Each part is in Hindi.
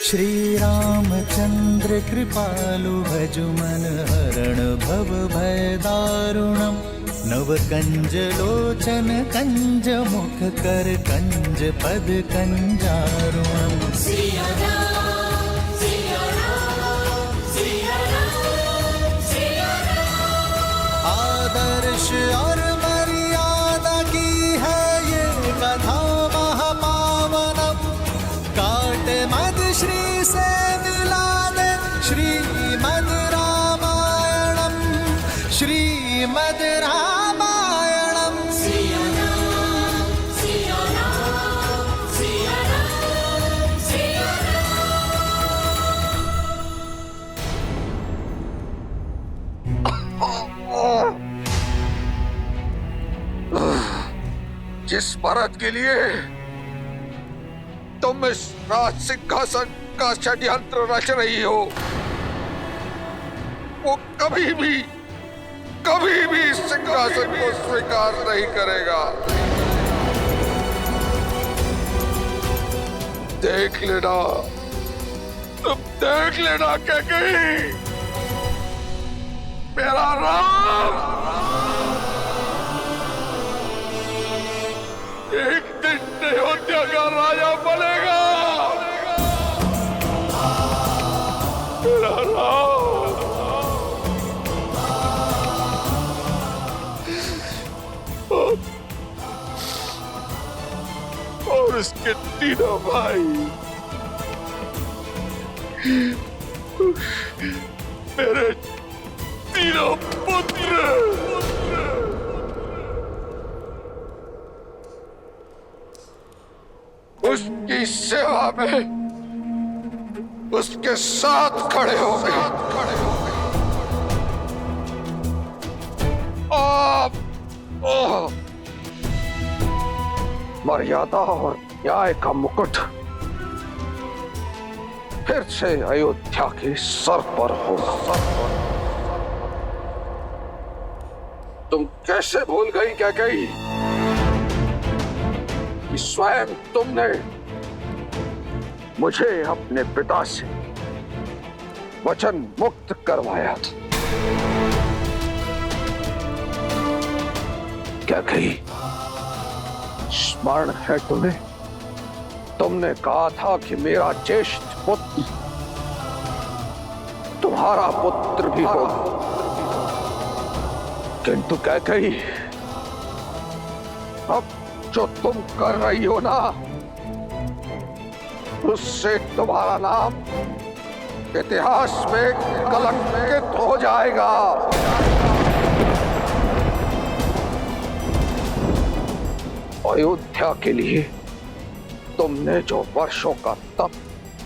श्री रामचंद्र कृपालु भजु मन हरण भव भय दारुणम् नव कंज लोचन कंज मुख कर कंज पद कंजारुणम्। आदर्श और मर्यादा की है ये कथा महापावनम। काट मद श्री से मिला दे श्रीमद् रामायणम श्रीमद् रामायणम। जिस भारत के लिए तुम इस राज सिंहासन का षड्यंत्र रच रही हो, वो कभी भी इस सिंहासन को स्वीकार नहीं करेगा। देख लेना, तुम देख लेना कैकेयी, मेरा राम एक दिन अयोध्या का राजा बनेगा। मेरा राम और उसके तीनों भाई मेरे तीनों पुत्र उसकी सेवा में उसके साथ खड़े हो गए। मर्यादा और न्याय का मुकुट फिर से अयोध्या के सर पर होगा। तुम कैसे भूल गई कैकेयी कि स्वयं तुमने मुझे अपने पिता से वचन मुक्त करवाया था। कैकेयी, स्मरण है तुम्हें? तुमने कहा था कि मेरा ज्येष्ठ पुत्र तुम्हारा पुत्र भी होगा, किंतु कैकेयी अब जो तुम कर रही हो ना, उससे तुम्हारा नाम इतिहास में कलंकित हो जाएगा। अयोध्या के लिए तुमने जो वर्षों का तप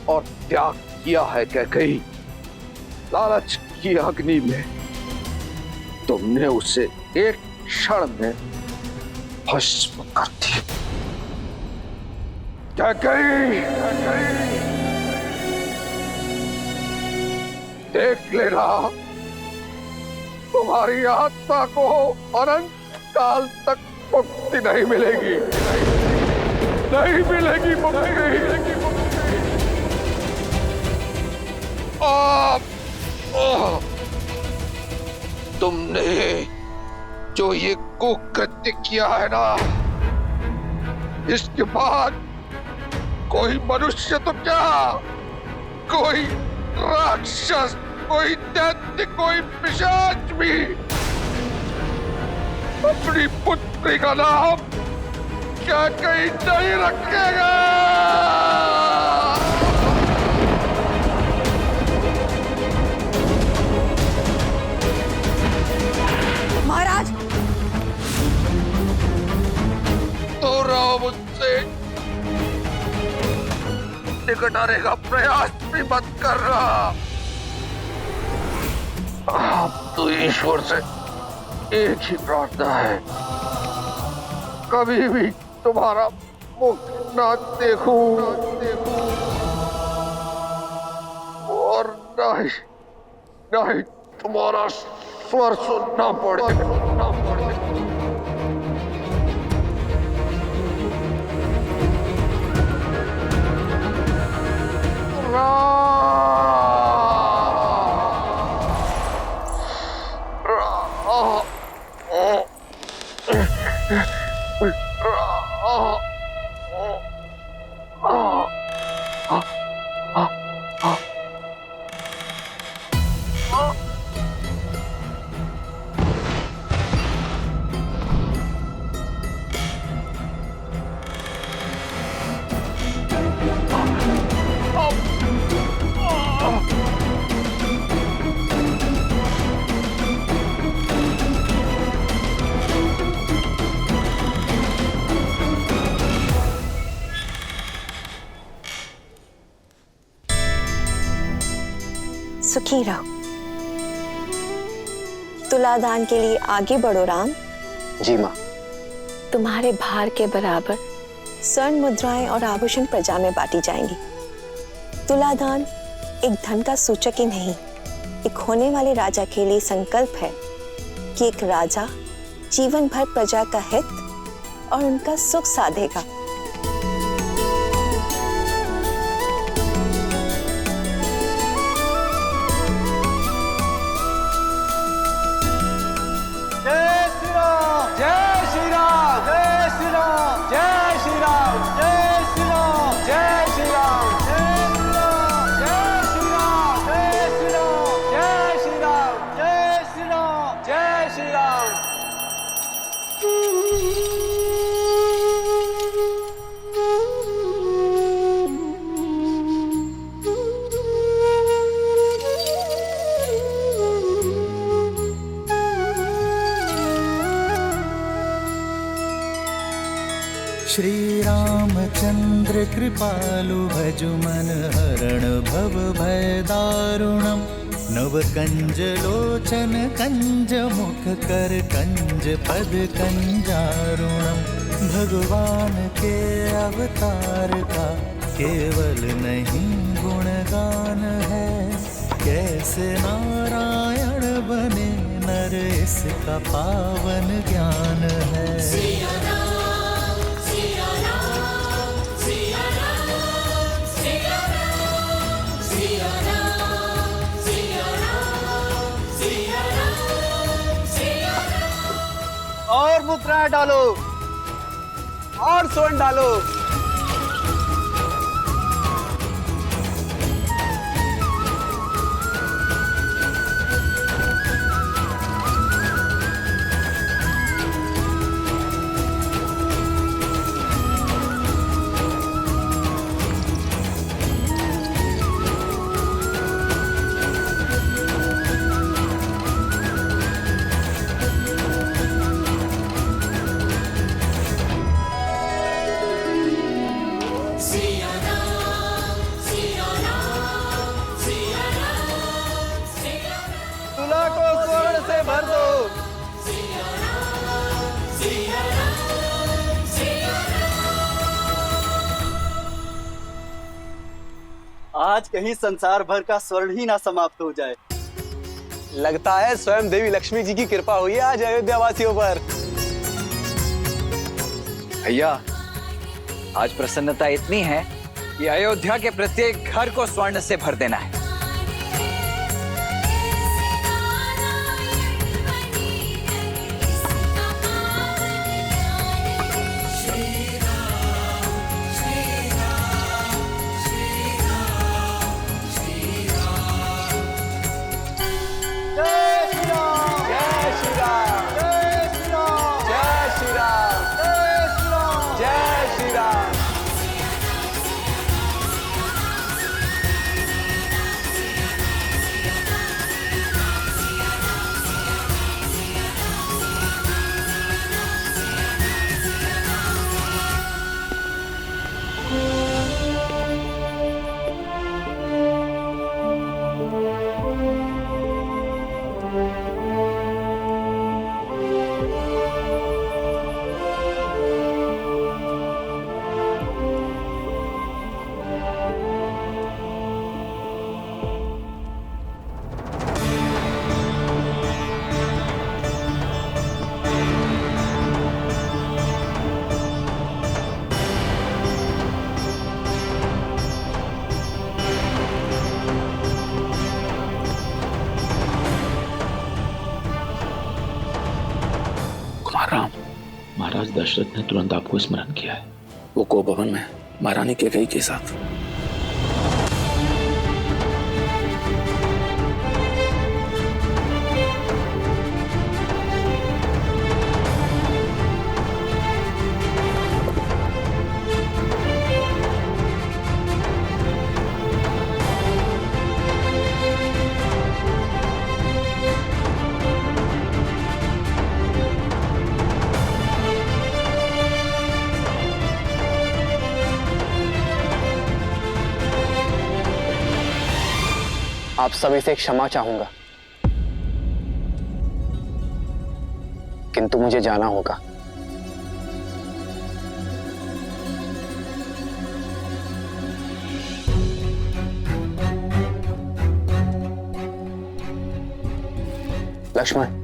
और त्याग किया है कैकेयी, लालच की अग्नि में तुमने उसे एक क्षण में भस्म कर दिया। कैकेयी, देख लेना, तुम्हारी आत्मा को अनंत काल तक मुक्ति नहीं मिलेगी, नहीं मिलेगी मुक्ति। तुमने जो ये कुकृत्य किया है ना, इसके बाद कोई मनुष्य तो क्या, कोई राक्षस, कोई दैत्य, कोई पिशाच भी अपनी पुत्री का नाम क्या कहीं नहीं रखेगा। महाराज, तो राम मुझसे निकट आने का प्रयास भी मत कर रहा। अब तो ईश्वर से एक ही प्रार्थना है, कभी भी तुम्हारा मुख ना देखूं और ना ही तुम्हारा स्वर सुनना पड़े। सुखी रहो। तुलादान के लिए आगे बढ़ो राम। जी माँ। तुम्हारे भार के बराबर स्वर्ण मुद्राएं और आभूषण प्रजा में बांटी जाएंगी। तुलादान एक धन का सूचक ही नहीं, एक होने वाले राजा के लिए संकल्प है कि एक राजा जीवन भर प्रजा का हित और उनका सुख साधेगा। श्री रामचंद्र कृपालु भजु मन हरण भव भय दारुणम। नव कंज लोचन कंज मुख कर कंज पद कंजारुणम। भगवान के अवतार का केवल नहीं गुणगान है, कैसे नारायण बने नर इसका पावन ज्ञान है। और मुद्राएं डालो और स्वर्ण डालो। तुला को स्वर्ण से भर दो। आज कहीं संसार भर का स्वर्ण ही ना समाप्त हो जाए। लगता है स्वयं देवी लक्ष्मी जी की कृपा हुई है आज अयोध्या वासियों पर। भैया, आज प्रसन्नता इतनी है कि अयोध्या के प्रत्येक घर को स्वर्ण से भर देना है। राम, महाराज दशरथ ने तुरंत आपको स्मरण किया है। वो को भवन में महारानी कैकेयी के साथ। आप सभी से क्षमा चाहूंगा, किंतु मुझे जाना होगा। लक्ष्मण,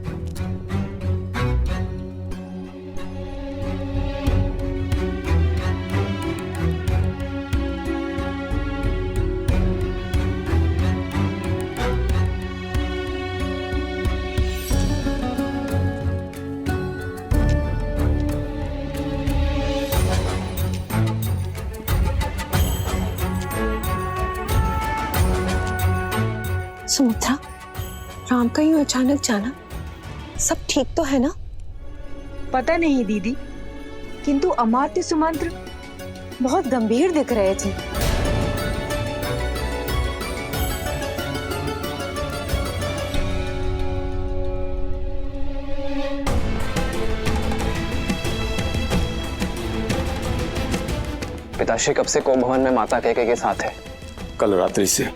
सुमित्रा, राम का यूं अचानक जाना, सब ठीक तो है ना? पता नहीं दीदी, किंतु अमात्य सुमंत्र बहुत गंभीर दिख रहे थे। पिताश्री कब से कोम भवन में माता कैकेयी के साथ है? कल रात्रि से।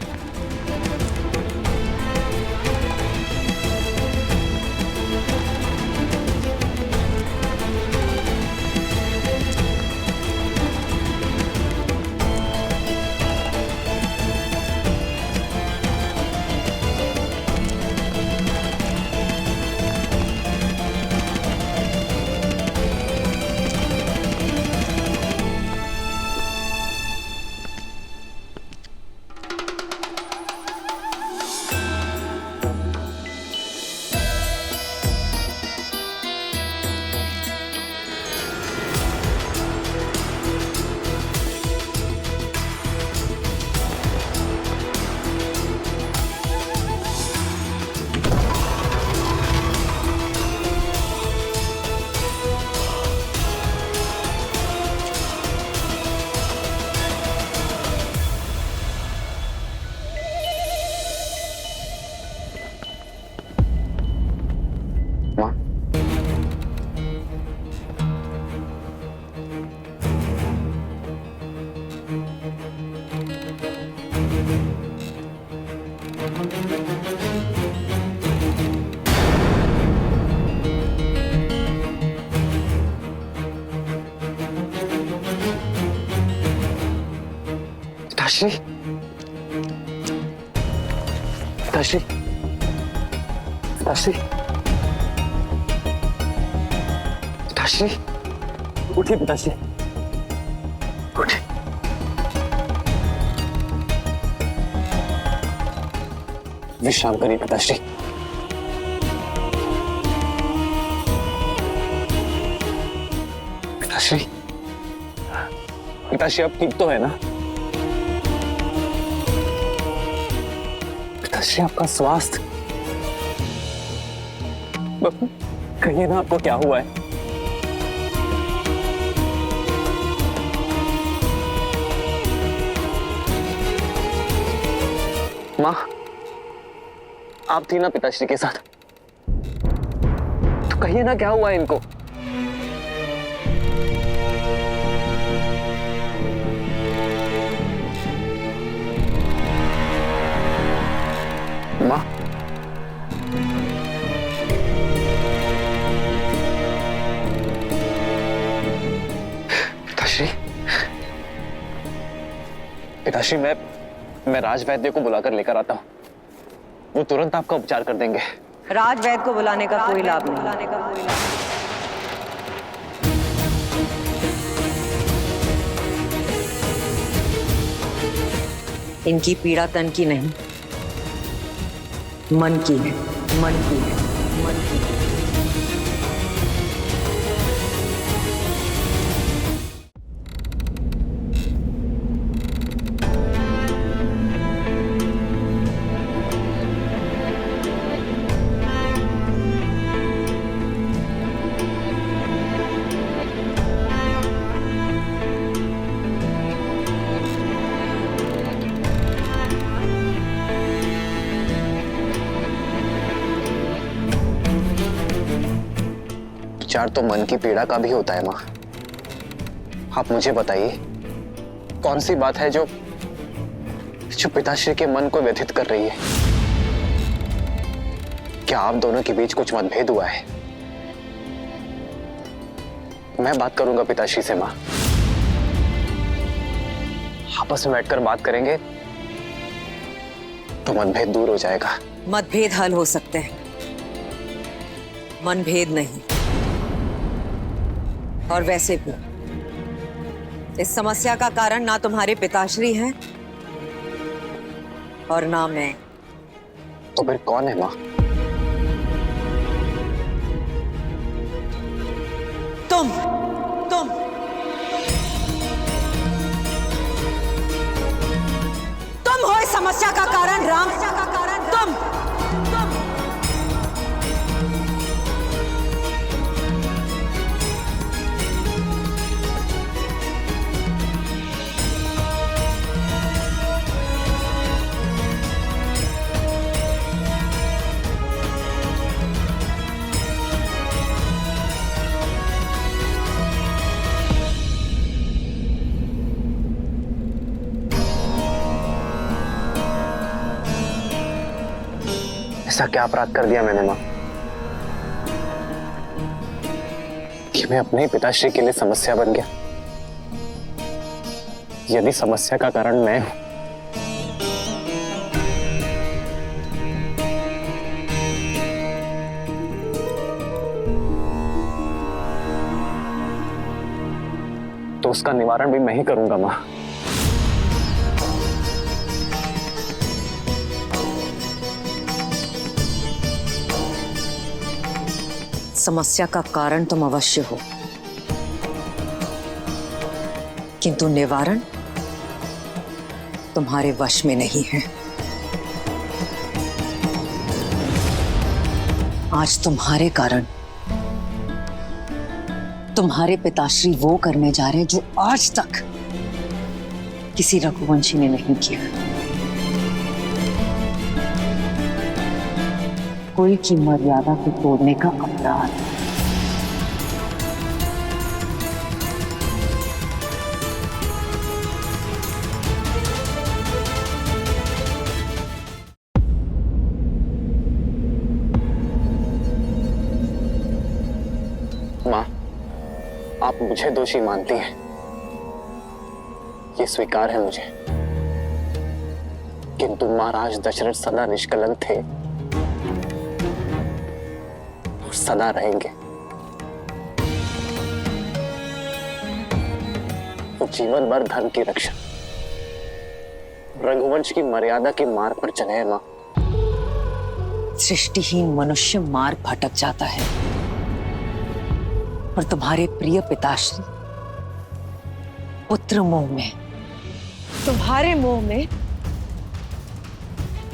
पिताश्री, पिताश्री, पिताश्री, पिताश्री, उठिए पिताश्री, उठिए। विश्राम करिए पिताश्री। पिताश्री, पिताश्री अब ठीक तो है ना? पिताश्री आपका स्वास्थ्य, कहिए ना आपको क्या हुआ है? माँ, आप थी ना पिताश्री के साथ, तो कहिए ना क्या हुआ है इनको? माँ, पिताश्री, पिताश्री, मैं राजवैद्य को बुलाकर लेकर आता हूँ। वो तुरंत आपका उपचार कर देंगे। राजवैद्य को बुलाने का कोई लाभ नहीं। इनकी पीड़ा तन की नहीं, मन की है, मन की है, मन की है। उपचार तो मन की पीड़ा का भी होता है माँ। आप मुझे बताइए, कौन सी बात है जो जो पिताश्री के मन को व्यथित कर रही है। क्या आप दोनों के बीच कुछ मतभेद हुआ है? मैं बात करूंगा पिताश्री से मां। आपस में बैठकर बात करेंगे तो मतभेद दूर हो जाएगा। मतभेद हल हो सकते हैं, मनभेद नहीं। और वैसे भी इस समस्या का कारण ना तुम्हारे पिताश्री हैं और ना मैं। तो फिर कौन है मां? तुम हो इस समस्या का कारण राम। तुम ऐसा क्या अपराध कर दिया मैंने मां कि मैं अपने ही पिताश्री के लिए समस्या बन गया? यदि समस्या का कारण मैं हूं तो उसका निवारण भी मैं ही करूंगा मां। समस्या का कारण तुम अवश्य हो, किंतु निवारण तुम्हारे वश में नहीं है। आज तुम्हारे कारण तुम्हारे पिताश्री वो करने जा रहे हैं जो आज तक किसी रघुवंशी ने नहीं किया। कुल की मर्यादा को तोड़ने का अपराध। मां, आप मुझे दोषी मानती हैं, ये स्वीकार है मुझे। किंतु महाराज दशरथ सदा निष्कलंक थे और सदा रहेंगे। वो जीवन भर धर्म की रक्षा, रघुवंश की मर्यादा के मार्ग पर चले हैं मां। सृष्टिहीन मनुष्य मार्ग भटक जाता है और तुम्हारे प्रिय पिताश्री पुत्र मोह में, तुम्हारे मोह में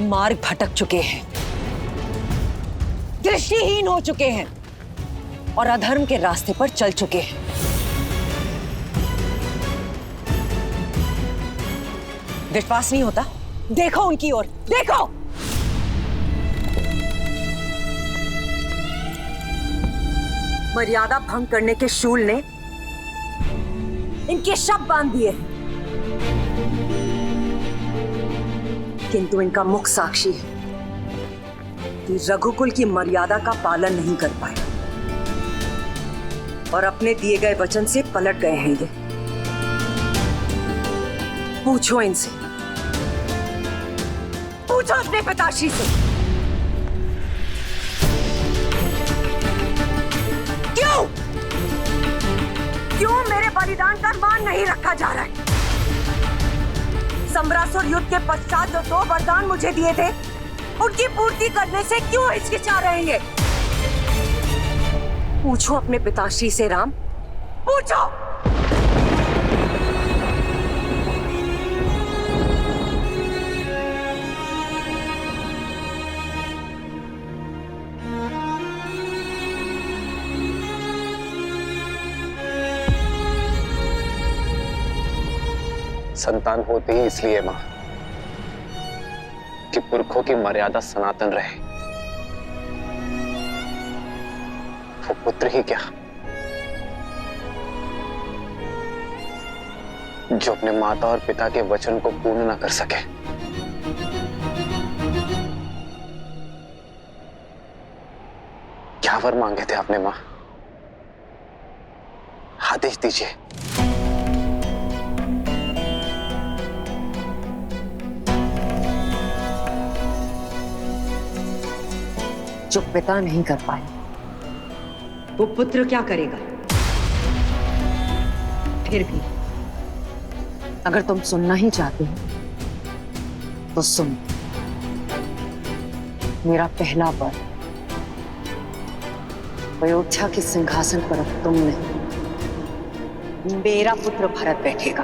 मार्ग भटक चुके हैं, दृष्टिहीन हो चुके हैं और अधर्म के रास्ते पर चल चुके हैं। विश्वास नहीं होता? देखो उनकी ओर, देखो। मर्यादा भंग करने के शूल ने इनके शव बांध दिए, किंतु इनका मुख साक्षी है कि रघुकुल की मर्यादा का पालन नहीं कर पाए और अपने दिए गए वचन से पलट गए हैं ये। पूछो इनसे, पूछो अपने पिताश्री से, क्यों मेरे बलिदान का मान नहीं रखा जा रहा है? सम्रासुर युद्ध के पश्चात जो 2 वरदान मुझे दिए थे, उनकी पूर्ति करने से क्यों हिचकिचा रहे हैं? पूछो अपने पिताश्री से राम, पूछो। संतान होती ही इसलिए मां कि पुरखों की मर्यादा सनातन रहे। वो पुत्र ही क्या जो अपने माता और पिता के वचन को पूर्ण न कर सके। क्या वर मांगे थे आपने माँ? आदेश दीजिए। जो पिता नहीं कर पाए वो पुत्र क्या करेगा? फिर भी अगर तुम सुनना ही चाहते हो तो सुन। मेरा पहला वर, अयोध्या के सिंहासन पर अब तुम नहीं, मेरा पुत्र भरत बैठेगा।